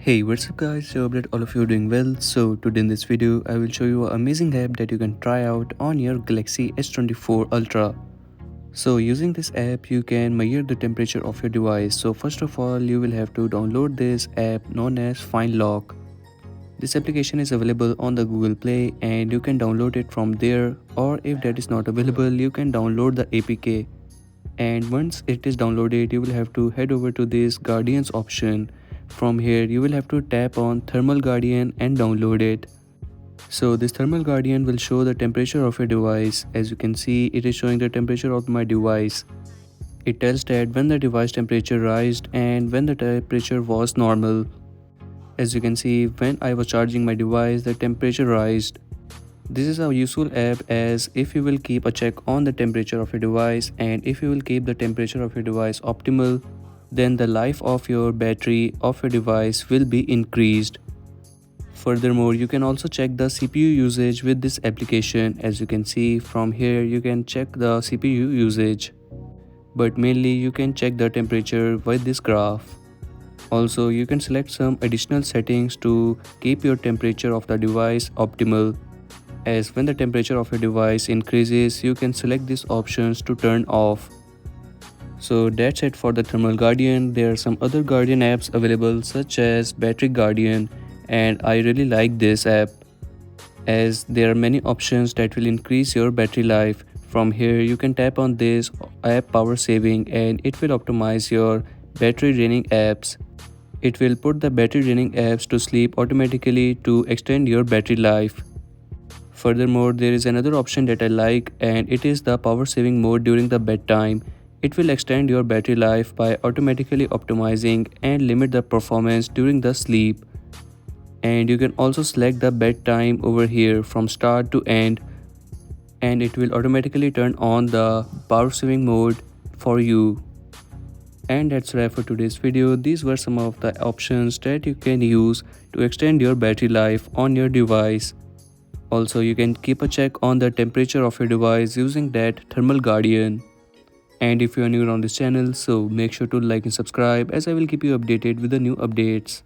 Hey, what's up guys? So hope that all of you are doing well. So today in this video I will show you an amazing app that you can try out on your Galaxy S24 Ultra. So using this app you can measure the temperature of your device. So first of all you will have to download this app known as Find Lock. This application is available on the Google Play and you can download it from there, or if that is not available you can download the APK. And once it is downloaded you will have to head over to this Guardians option. From here you will have to tap on Thermal Guardian and download it. So this Thermal Guardian will show the temperature of your device. As you can see, it is showing the temperature of my device. It tells that when the device temperature rised and when the temperature was normal. As you can see, when I was charging my device the temperature rised. This is a useful app, as if you will keep a check on the temperature of your device and if you will keep the temperature of your device optimal, then the life of your battery of your device will be increased. Furthermore, you can also check the CPU usage with this application. As you can see from here, you can check the CPU usage, but mainly you can check the temperature with this graph. Also, you can select some additional settings to keep your temperature of the device optimal. As when the temperature of your device increases, you can select these options to turn off. So that's it for the Thermal Guardian. There are some other Guardian apps available such as Battery Guardian, and I really like this app as there are many options that will increase your battery life. From here you can tap on this app power saving and it will optimize your battery draining apps. It will put the battery draining apps to sleep automatically to extend your battery life. Furthermore, there is another option that I like, and it is the power saving mode during the bedtime. It will extend your battery life by automatically optimizing and limit the performance during the sleep. And you can also select the bedtime over here from start to end, and it will automatically turn on the power saving mode for you. And that's wrap for today's video. These were some of the options that you can use to extend your battery life on your device. Also, you can keep a check on the temperature of your device using that Thermal Guardian. And if you are new on this channel, so make sure to like and subscribe, as I will keep you updated with the new updates.